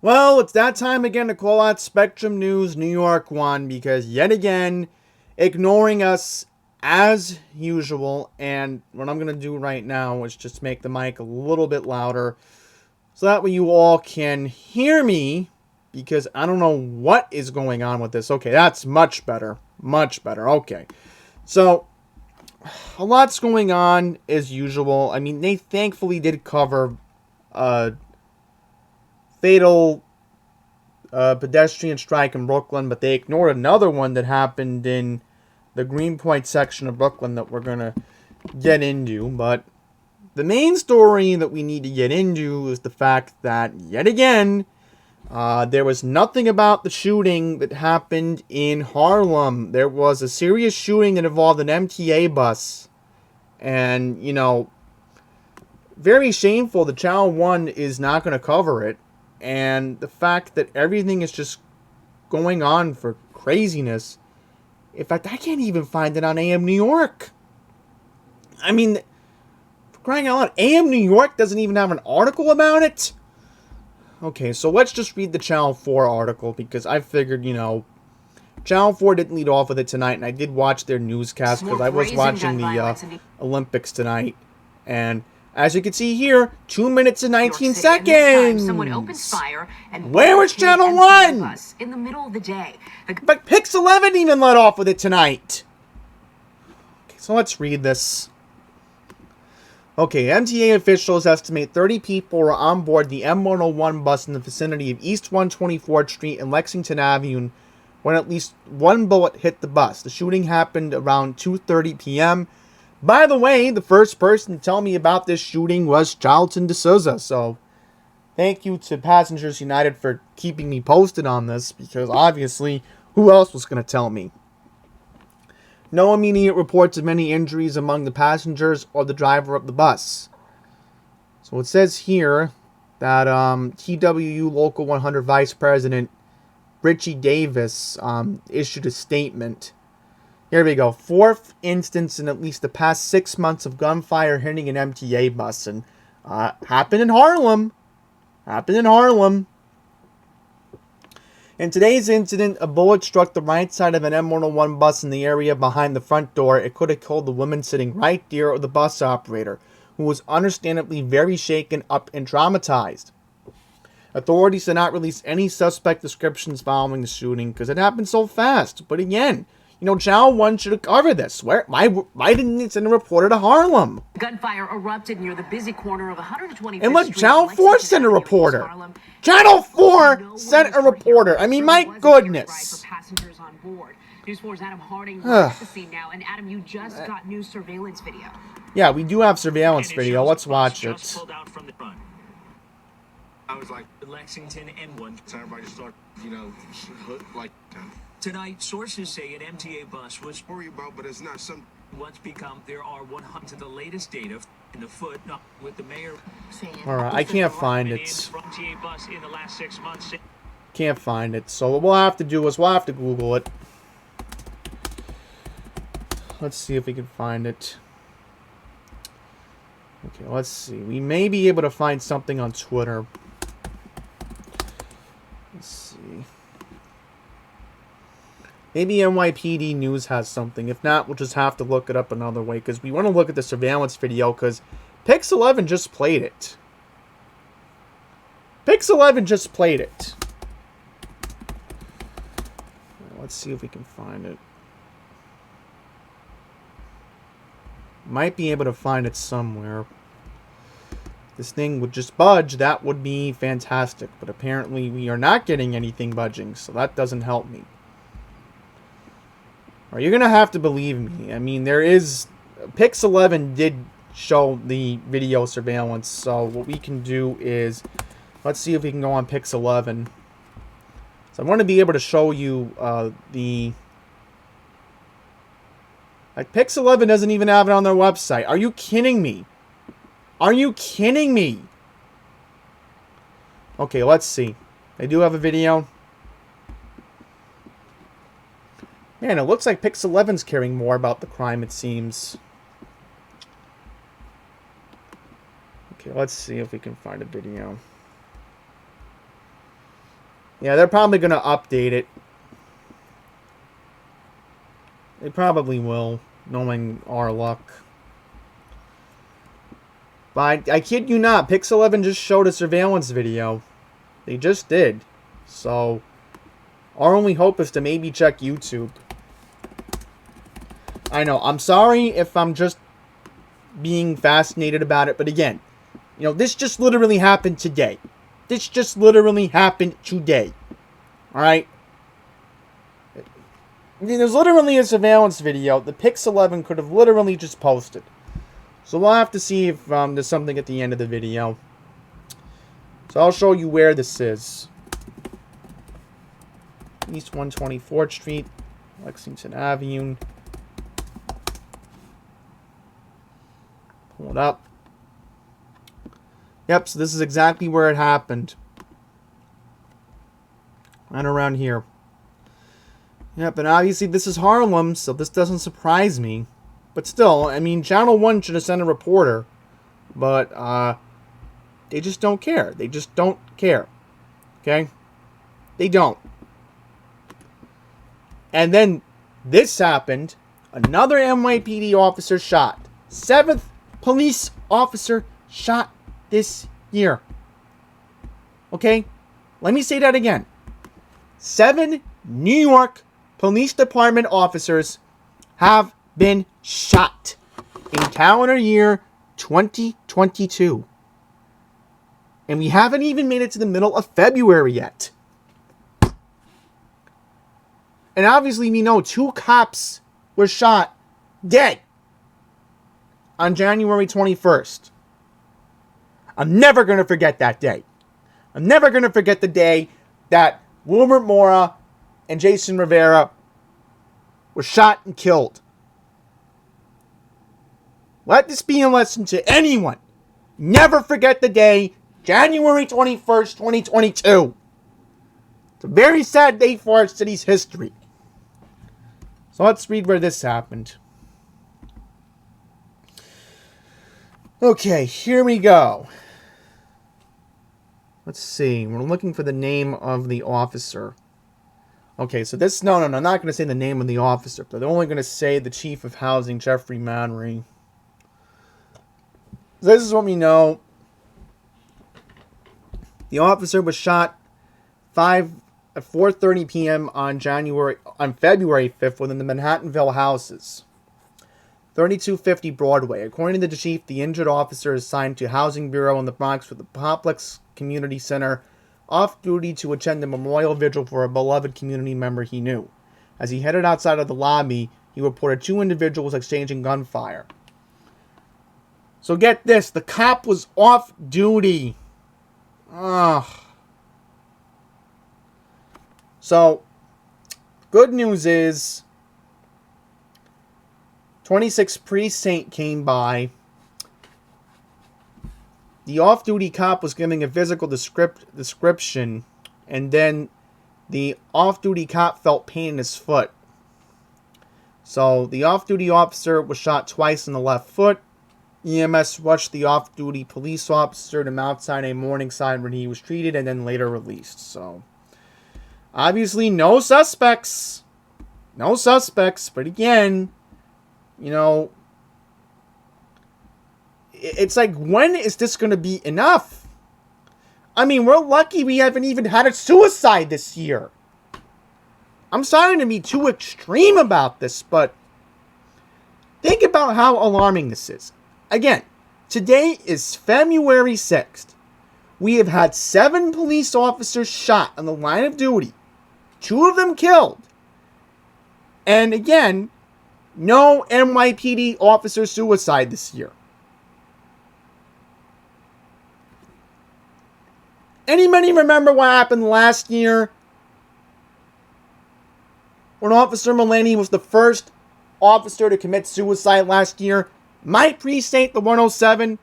Well, it's that time again to call out Spectrum News New York 1 because yet again, ignoring us as usual. And what I'm going to do right now is just make the mic a little bit louder so that way you all can hear me because I don't know what is going on with this. Okay, that's much better. Much better. Okay. So, a lot's going on as usual. I mean, they thankfully did cover a fatal pedestrian strike in Brooklyn, but they ignored another one that happened in the Greenpoint section of Brooklyn that we're going to get into. But the main story that we need to get into is the fact that, yet again, there was nothing about the shooting that happened in Harlem. There was a serious shooting that involved an MTA bus. And, very shameful that Channel 1 is not going to cover it. And the fact that everything is just going on for craziness. In fact, I can't even find it on AM New York. I mean, for crying out loud, AM New York doesn't even have an article about it? Okay, so let's just read the Channel 4 article because I figured, Channel 4 didn't lead off with it tonight, and I did watch their newscast because I was watching the Olympics tonight. And as you can see here, 2 minutes and 19 seconds. Someone opens fire and where was Channel 1? In the middle of the day. But Pix 11 even let off with it tonight. Okay, so let's read this. Okay, MTA officials estimate 30 people were on board the M101 bus in the vicinity of East 124th Street and Lexington Avenue when at least one bullet hit the bus. The shooting happened around 2:30 p.m. By the way, the first person to tell me about this shooting was Charlton DeSouza, so thank you to Passengers United for keeping me posted on this, because obviously, who else was going to tell me? No immediate reports of any injuries among the passengers or the driver of the bus. So it says here that TWU Local 100 Vice President Richie Davis issued a statement. Here we go. Fourth instance in at least the past 6 months of gunfire hitting an MTA bus. And happened in Harlem. In today's incident, a bullet struck the right side of an M101 bus in the area behind the front door. It could have killed the woman sitting right there or the bus operator, who was understandably very shaken up and traumatized. Authorities did not release any suspect descriptions following the shooting because it happened so fast. But again, Channel 1 should have covered this. Why didn't it send a reporter to Harlem? Gunfire erupted near the busy corner of 125th And look, Street Channel 4 sent a reporter. Channel 4 sent a reporter. I mean, my goodness. News 4's Adam Harding at the scene now. And Adam, you just got new surveillance video. Yeah, we do have surveillance video. Let's watch it. I was like, Lexington M1. So everybody just started, like. Tonight, sources say an MTA bus was worried about, but it's not some. What's become, there are 100 the latest data in the foot with the mayor. Alright, I can't find it. Bus in the last 6 months. Can't find it. So what we'll have to do is we'll have to Google it. Let's see if we can find it. Okay, let's see. We may be able to find something on Twitter. Let's see. Maybe NYPD News has something. If not, we'll just have to look it up another way. Because we want to look at the surveillance video. Because Pix 11 just played it. Pix 11 just played it. Let's see if we can find it. Might be able to find it somewhere. If this thing would just budge, that would be fantastic. But apparently we are not getting anything budging. So that doesn't help me. You're going to have to believe me. I mean, there is... Pix 11 did show the video surveillance. So what we can do is... Let's see if we can go on Pix 11. So I want to be able to show you the... Pix 11 doesn't even have it on their website. Are you kidding me? Are you kidding me? Okay, let's see. They do have a video. Man, it looks like Pix 11's caring more about the crime, it seems. Okay, let's see if we can find a video. Yeah, they're probably going to update it. They probably will, knowing our luck. But I kid you not, Pix 11 just showed a surveillance video. They just did. So, our only hope is to maybe check YouTube. I know, I'm sorry if I'm just being fascinated about it, but again, you know, this just literally happened today. This just literally happened today. Alright? There's literally a surveillance video the Pix 11 could have literally just posted. So we'll have to see if there's something at the end of the video. So I'll show you where this is. East 124th Street, Lexington Avenue. Pull it up. Yep, so this is exactly where it happened. Right around here. Yep, and obviously this is Harlem, so this doesn't surprise me. But still, I mean, Channel 1 should have sent a reporter. But, they just don't care. They just don't care. Okay? They don't. And then this happened. Another NYPD officer shot. 7th police officer shot this year. Okay? Let me say that again. 7 New York Police Department officers have been shot in calendar year 2022. And we haven't even made it to the middle of February yet. And obviously we know 2 cops were shot dead on January 21st. I'm never going to forget that day. I'm never going to forget the day that Wilbert Mora and Jason Rivera were shot and killed. Let this be a lesson to anyone. Never forget the day, January 21st, 2022. It's a very sad day for our city's history. So let's read where this happened. Okay, here we go. Let's see. We're looking for the name of the officer. Okay, so this... No, I'm not going to say the name of the officer. But they're only going to say the Chief of Housing, Jeffrey Manry. So this is what we know. The officer was shot at 4:30 p.m. on February 5th within the Manhattanville houses. 3250 Broadway. According to the chief, the injured officer is assigned to Housing Bureau in the Bronx with the Complex Community Center, off duty to attend the memorial vigil for a beloved community member he knew. As he headed outside of the lobby, he reported 2 individuals exchanging gunfire. So get this, the cop was off duty. Ugh. So, good news is 26th Precinct came by. The off-duty cop was giving a physical description, and then the off-duty cop felt pain in his foot. So, the off-duty officer was shot twice in the left foot. EMS rushed the off-duty police officer to Mount Sinai Morningside where he was treated and then later released. So, obviously, no suspects. No suspects, but again, you know, it's like, when is this going to be enough? I mean, we're lucky we haven't even had a suicide this year. I'm sorry to be too extreme about this, but think about how alarming this is. Again, today is February 6th. We have had 7 police officers shot on the line of duty. 2 of them killed. And again, no NYPD officer suicide this year. Anybody remember what happened last year? When Officer Mulaney was the first officer to commit suicide last year? My precinct, the 107.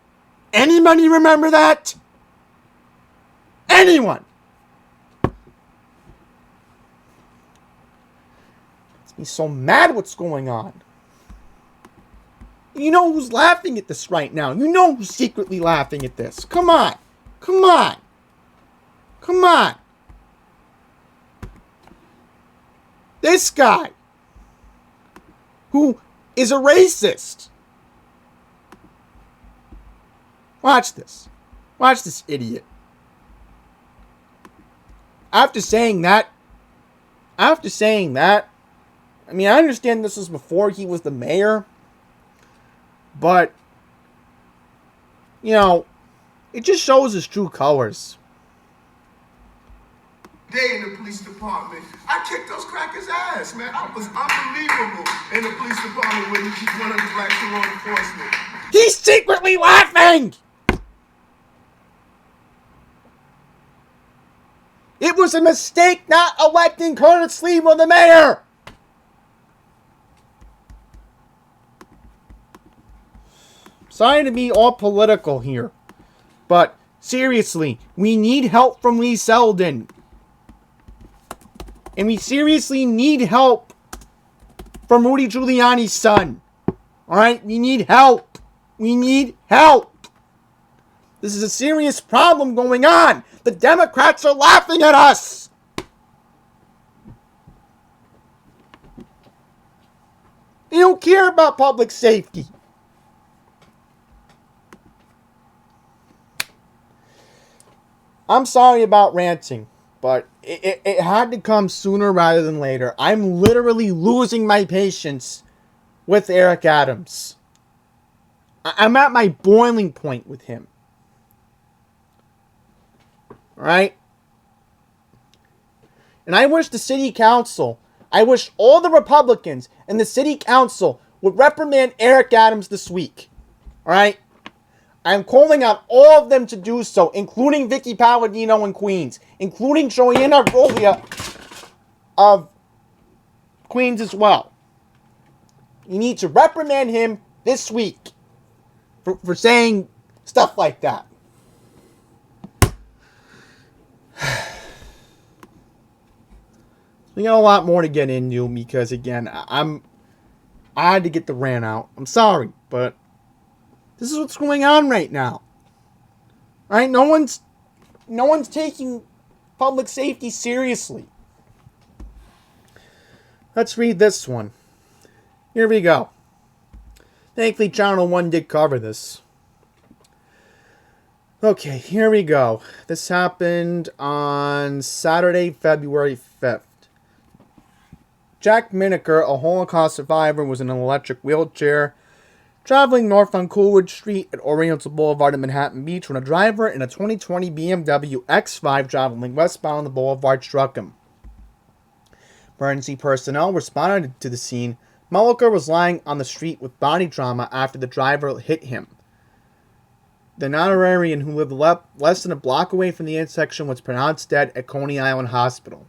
Anybody remember that? Anyone? Makes me so mad what's going on. You know who's laughing at this right now. You know who's secretly laughing at this. Come on. Come on. Come on. This guy, who is a racist. Watch this. Watch this idiot. After saying that, I mean, I understand this was before he was the mayor, but, you know, it just shows his true colors. Day in the police department, I kicked those crackers' ass, man. I was unbelievable in the police department when one of the blacks in law enforcement. He's secretly laughing! It was a mistake not electing Curtis Sliwa the mayor! Sorry to be all political here, but seriously, we need help from Lee Selden. And we seriously need help from Rudy Giuliani's son. Alright? We need help. We need help. This is a serious problem going on. The Democrats are laughing at us. They don't care about public safety. I'm sorry about ranting, but it had to come sooner rather than later. I'm literally losing my patience with Eric Adams. I'm at my boiling point with him. Right? And I wish the city council, I wish all the Republicans and the city council would reprimand Eric Adams this week. Alright? I'm calling on all of them to do so, including Vicky Palladino in Queens, including Joanna Rolia of Queens as well. You need to reprimand him this week for saying stuff like that. We got a lot more to get into because, again, I had to get the rant out. I'm sorry, but this is what's going on right now. Right? No one's taking public safety seriously. Let's read this one. Here we go. Thankfully, Channel 1 did cover this. Okay, here we go. This happened on Saturday, February 5th. Jack Miniker, a Holocaust survivor, was in an electric wheelchair traveling north on Coolidge Street at Oriental Boulevard in Manhattan Beach when a driver in a 2020 BMW X5 traveling westbound on the boulevard struck him. Emergency personnel responded to the scene. Miniker was lying on the street with body trauma after the driver hit him. The Notarian, who lived less than a block away from the intersection, was pronounced dead at Coney Island Hospital.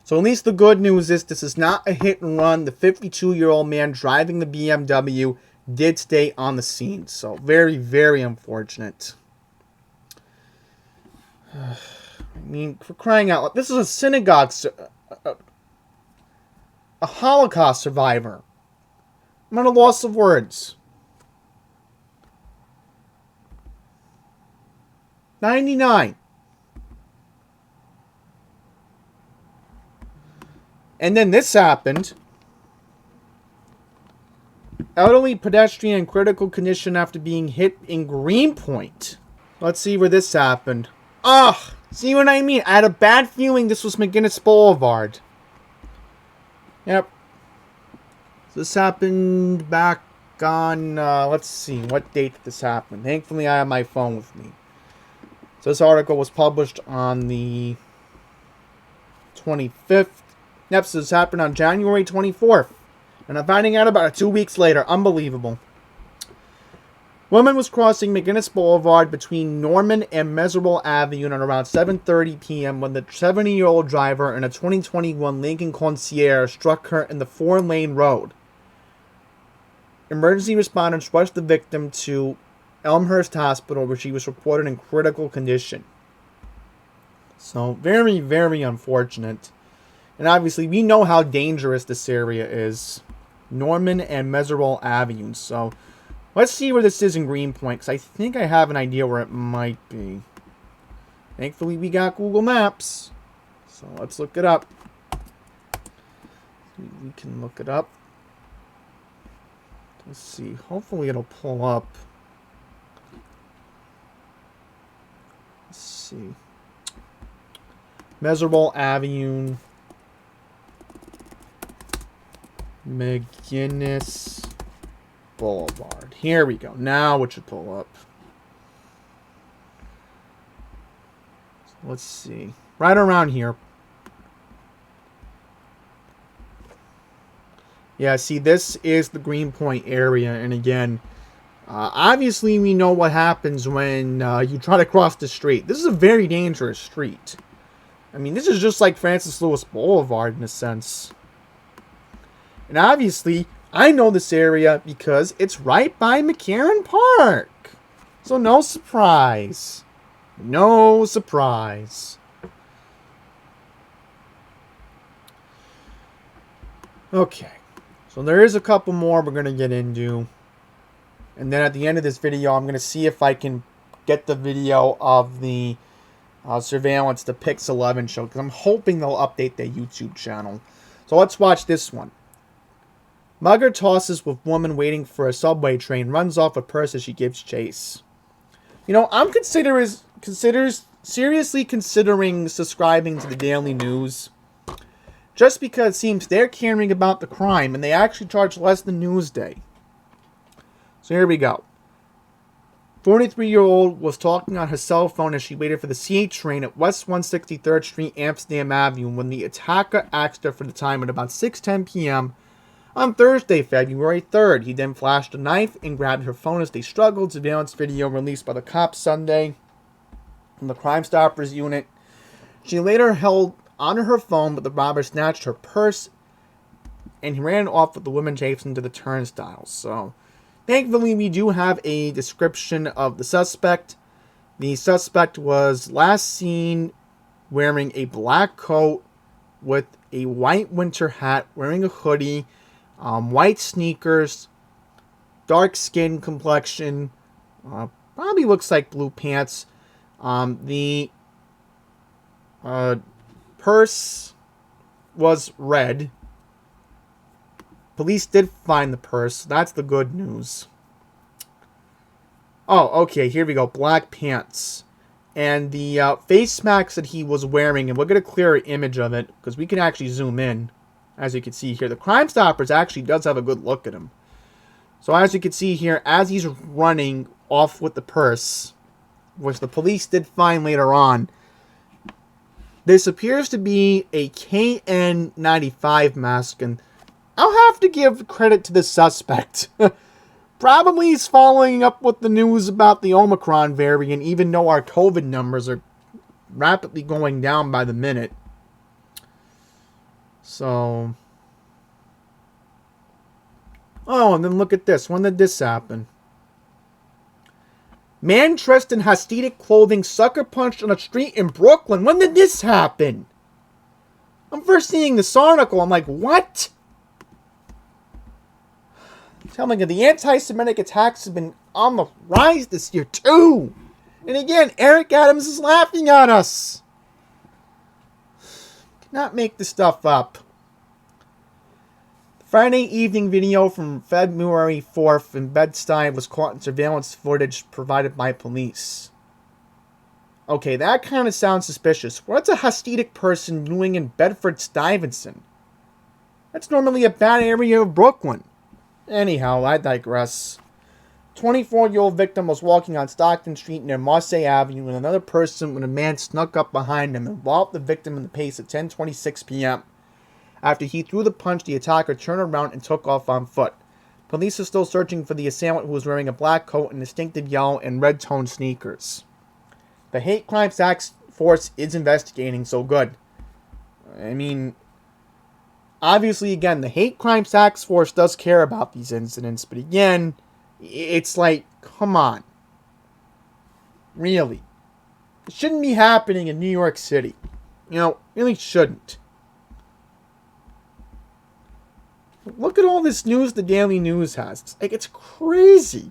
So at least the good news is this is not a hit and run. The 52-year-old man driving the BMW did stay on the scene. So very, very unfortunate. I mean, for crying out loud, this is a synagogue, a Holocaust survivor. I'm at a loss of words. 99. And then this happened. Elderly pedestrian in critical condition after being hit in Greenpoint. Let's see where this happened. Ugh! See what I mean? I had a bad feeling this was McGinnis Boulevard. Yep. So this happened back on, let's see, what date did this happen? Thankfully, I have my phone with me. So this article was published on the 25th. Yep, so this happened on January 24th. And I'm finding out about it 2 weeks later. Unbelievable. Woman was crossing McGinnis Boulevard between Norman and Meserole Avenue at around 7:30 p.m. when the 70-year-old driver in a 2021 Lincoln Concierge struck her in the 4-lane road. Emergency responders rushed the victim to Elmhurst Hospital, where she was reported in critical condition. So, very, very unfortunate. And obviously, we know how dangerous this area is. Norman and Meserole Avenue. So, let's see where this is in Greenpoint, because I think I have an idea where it might be. Thankfully, we got Google Maps. So, let's look it up. We can look it up. Let's see. Hopefully it'll pull up. Let's see. Miserable Avenue. McGinnis Boulevard. Here we go. Now it should pull up. Let's see. Right around here. Yeah, see, this is the Greenpoint area. And again, obviously we know what happens when you try to cross the street. This is a very dangerous street. I mean, this is just like Francis Lewis Boulevard in a sense. And obviously, I know this area because it's right by McCarran Park. So no surprise. No surprise. Okay. So there is a couple more we're going to get into. And then at the end of this video, I'm going to see if I can get the video of the surveillance, the Pix 11 show. Because I'm hoping they'll update their YouTube channel. So let's watch this one. Mugger tosses with woman waiting for a subway train, runs off with purse as she gives chase. You know, I'm seriously considering subscribing to the Daily News. Just because it seems they're caring about the crime, and they actually charge less than Newsday. So here we go. 43-year-old was talking on her cell phone as she waited for the CH train at West 163rd Street, Amsterdam Avenue, when the attacker asked her for the time at about 6:10 p.m. on Thursday, February 3rd. He then flashed a knife and grabbed her phone as they struggled. Surveillance video released by the cops Sunday from the Crime Stoppers unit. She later held onto her phone, but the robber snatched her purse and he ran off with the woman chasing to the turnstiles. So, thankfully, we do have a description of the suspect. The suspect was last seen wearing a black coat with a white winter hat, wearing a hoodie, white sneakers, dark skin complexion, probably looks like blue pants. The purse was red. Police did find the purse. That's the good news. Oh, okay, here we go. Black pants. And the face mask that he was wearing, and we'll get a clearer image of it, because we can actually zoom in. As you can see here, the Crime Stoppers actually does have a good look at him. So as you can see here, as he's running off with the purse, which the police did find later on, this appears to be a KN95 mask, and I'll have to give credit to the suspect. Probably he's following up with the news about the Omicron variant, even though our COVID numbers are rapidly going down by the minute. So, oh, and then look at this. When did this happen? Man dressed in Hasidic clothing sucker punched on a street in Brooklyn. When did this happen? I'm first seeing this article. I'm like, what? Tell me, the anti-Semitic attacks have been on the rise this year, too. And again, Eric Adams is laughing at us. Cannot make this stuff up. The Friday evening video from February 4th in Bed-Stuy was caught in surveillance footage provided by police. Okay, that kind of sounds suspicious. What's a Hasidic person doing in Bedford-Stuyvesant? That's normally a bad area of Brooklyn. Anyhow, I digress. 24-year-old victim was walking on Stockton Street near Marseille Avenue when another person when a man snuck up behind him and walloped the victim in the face at 10:26 p.m. After he threw the punch, the attacker turned around and took off on foot. Police are still searching for the assailant who was wearing a black coat and distinctive yellow and red-toned sneakers. The Hate Crime Task Force is investigating, so good. I mean, obviously, again, the Hate Crime Task Force does care about these incidents, but again, it's like, come on. Really. It shouldn't be happening in New York City. You know, really shouldn't. Look at all this news the Daily News has. It's like, it's crazy.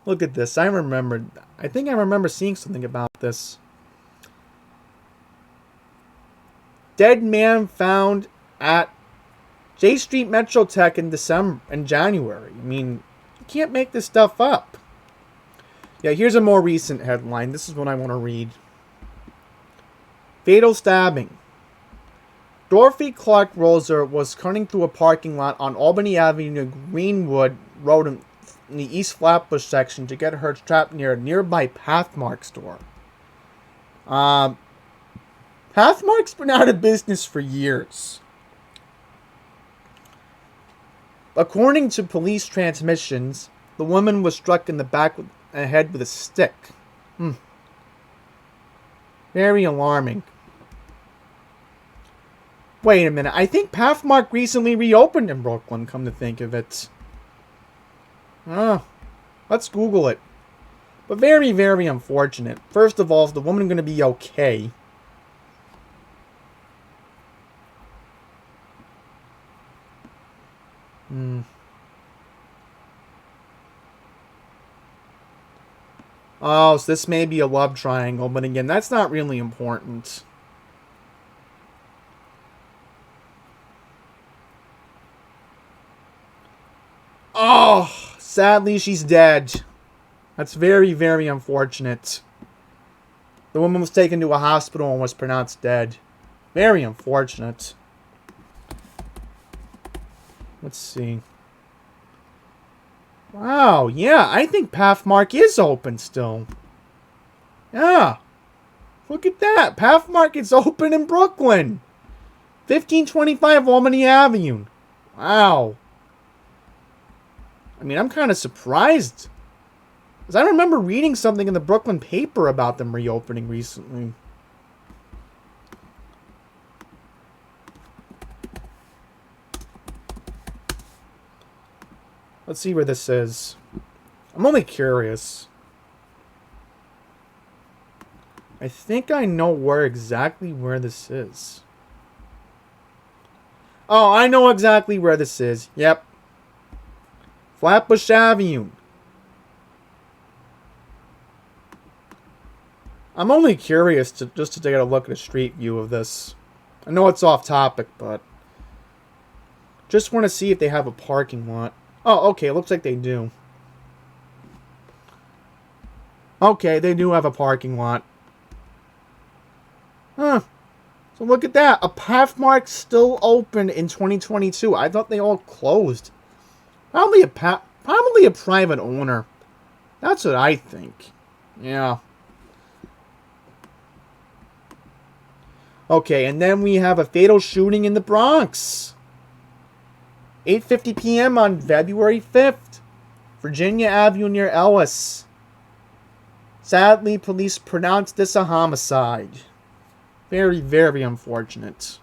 Look at this. I think I remember seeing something about this. Dead man found at J Street Metrotech in January. I mean, you can't make this stuff up. Yeah, here's a more recent headline. This is what I want to read. Fatal stabbing. Dorothy Clark Roser was cutting through a parking lot on Albany Avenue, Greenwood Road in the East Flatbush section to get her trapped near a nearby Pathmark store. Pathmark's been out of business for years. According to police transmissions, the woman was struck in the back of the head with a stick. Very alarming. Wait a minute. I think Pathmark recently reopened in Brooklyn, come to think of it. Let's Google it. But very, very unfortunate. First of all, is the woman going to be okay? Oh, so this may be a love triangle, but again, that's not really important. Oh, sadly, she's dead. That's very, very unfortunate. The woman was taken to a hospital and was pronounced dead. Very unfortunate. Let's see. Wow, yeah, I think Pathmark is open still. Yeah. Look at that. Pathmark is open in Brooklyn. 1525 Albany Avenue. Wow. I mean, I'm kind of surprised. Because I remember reading something in the Brooklyn paper about them reopening recently. Let's see where this is. I'm only curious. I think I know exactly where this is. Oh, I know exactly where this is. Yep. Flatbush Avenue. I'm only curious just to take a look at a street view of this. I know it's off topic, but just want to see if they have a parking lot. Oh, okay, looks like they do. Okay, they do have a parking lot. Huh. So look at that. A Pathmark still open in 2022. I thought they all closed. Probably a private owner. That's what I think. Yeah. Okay, and then we have a fatal shooting in the Bronx. 8:50 p.m. on February 5th. Virginia Avenue near Ellis. Sadly, police pronounced this a homicide. Very, very unfortunate.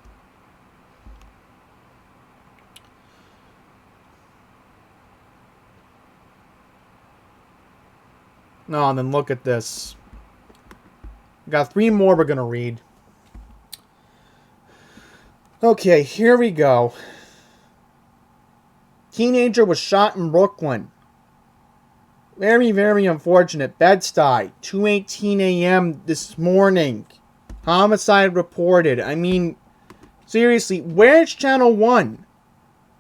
No, and then look at this. We got 3 more we're going to read. Okay, here we go. Teenager was shot in Brooklyn. Very, very unfortunate. Bed-Stuy, 2:18 a.m. this morning. Homicide reported. I mean, seriously, where's Channel 1?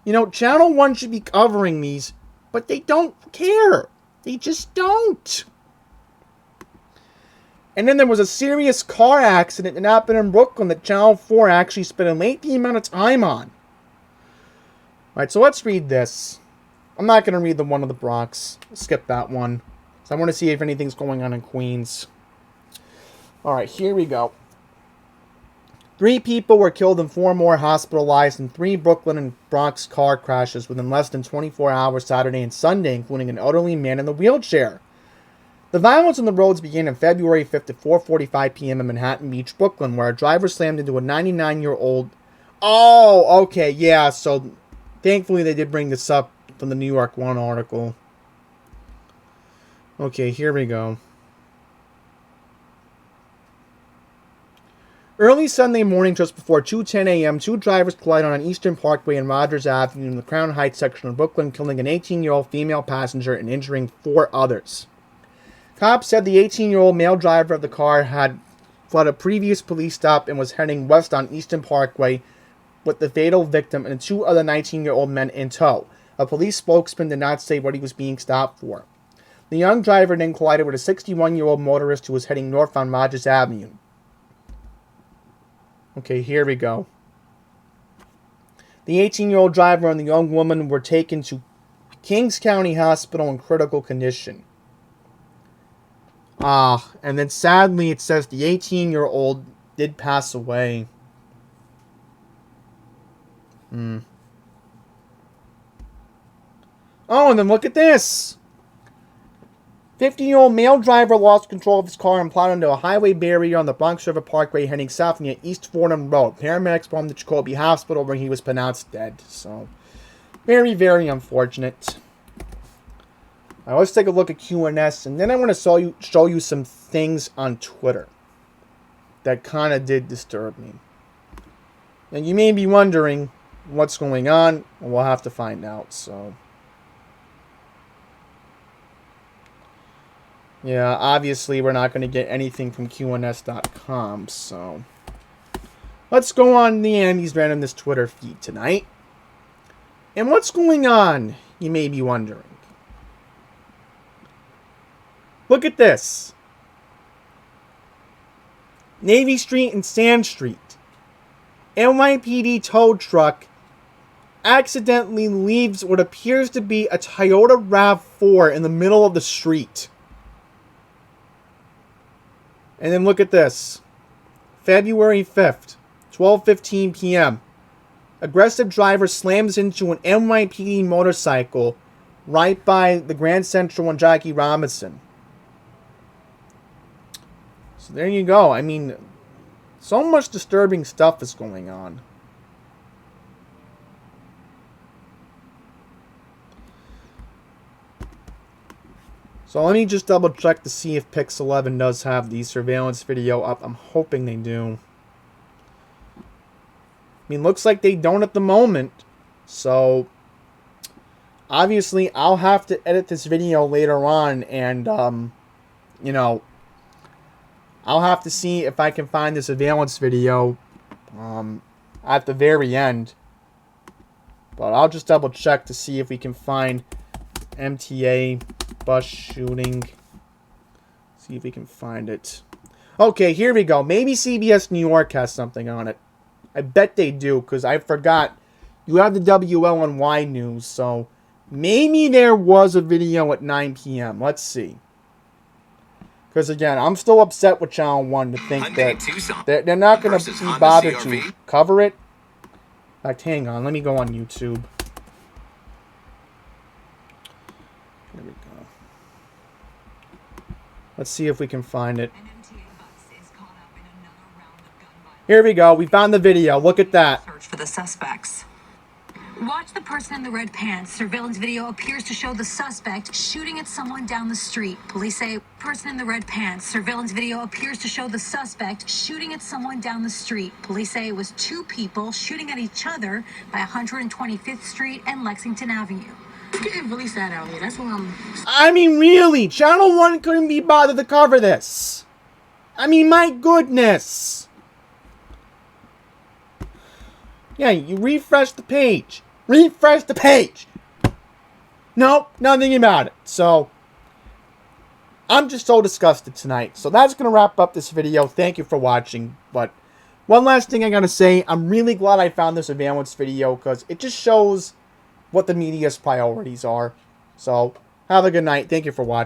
You know, Channel 1 should be covering these, but they don't care. They just don't. And then there was a serious car accident that happened in Brooklyn that Channel 4 actually spent a lengthy amount of time on. Alright, so let's read this. I'm not going to read the one of the Bronx. Skip that one. So I want to see if anything's going on in Queens. Alright, here we go. 3 people were killed and 4 more hospitalized in 3 Brooklyn and Bronx car crashes within less than 24 hours Saturday and Sunday, including an elderly man in a wheelchair. The violence on the roads began on February 5th at 4:45 p.m. in Manhattan Beach, Brooklyn, where a driver slammed into a 99-year-old... Oh, okay, yeah, so thankfully they did bring this up from the New York One article. Okay, here we go. Early Sunday morning, just before 2:10 a.m., 2 drivers collided on Eastern Parkway and Rogers Avenue in the Crown Heights section of Brooklyn, killing an 18-year-old female passenger and injuring 4 others. Cops said the 18-year-old male driver of the car had fled a previous police stop and was heading west on Eastern Parkway with the fatal victim and 2 other 19-year-old men in tow. A police spokesman did not say what he was being stopped for. The young driver then collided with a 61-year-old motorist who was heading north on Rogers Avenue. Okay, here we go. The 18-year-old driver and the young woman were taken to Kings County Hospital in critical condition. And then sadly it says the 18-year-old did pass away. Oh, and then look at this. 50-year-old male driver lost control of his car and plowed into a highway barrier on the Bronx River Parkway heading south near East Fordham Road. Paramedics brought him to Jacoby Hospital where he was pronounced dead. So, very, very unfortunate. Now, let's take a look at QNS, and then I want to show you some things on Twitter that kind of did disturb me. And you may be wondering what's going on, and we'll have to find out, so... Yeah, obviously we're not going to get anything from QNS.com, so... Let's go on the Andy's Randomness Twitter feed tonight. And what's going on, you may be wondering. Look at this. Navy Street and Sand Street. NYPD tow truck accidentally leaves what appears to be a Toyota RAV4 in the middle of the street. And then look at this. February 5th, 12:15 p.m. Aggressive driver slams into an NYPD motorcycle right by the Grand Central and Jackie Robinson. So there you go. I mean, so much disturbing stuff is going on. So let me just double check to see if Pix11 does have the surveillance video up. I'm hoping they do. I mean, looks like they don't at the moment. So, obviously, I'll have to edit this video later on. And, you know, I'll have to see if I can find the surveillance video at the very end. But I'll just double check to see if we can find MTA bus shooting. See if we can find it. Okay, here we go. Maybe CBS New York has something on it. I bet they do, because I forgot. You have the WLNY news, so maybe there was a video at 9 p.m. Let's see. Because again, I'm still upset with Channel 1 to think that they're not going to be bothered to cover it. In fact, hang on. Let me go on YouTube. Here we go. Let's see if we can find it. Here we go. We found the video. Look at that. Search for the suspects. Watch the person in the red pants. Surveillance video appears to show the suspect shooting at someone down the street. Police say person in the red pants. Surveillance video appears to show the suspect shooting at someone down the street. Police say it was 2 people shooting at each other by 125th Street and Lexington Avenue. It's getting really sad out here. That's why I mean, really, Channel 1 couldn't be bothered to cover this. I mean, my goodness. Yeah, you refresh the page. Refresh the page. Nope, nothing about it. So, I'm just so disgusted tonight. So that's going to wrap up this video. Thank you for watching. But one last thing I got to say. I'm really glad I found this surveillance video, because it just shows what the media's priorities are. So, have a good night. Thank you for watching.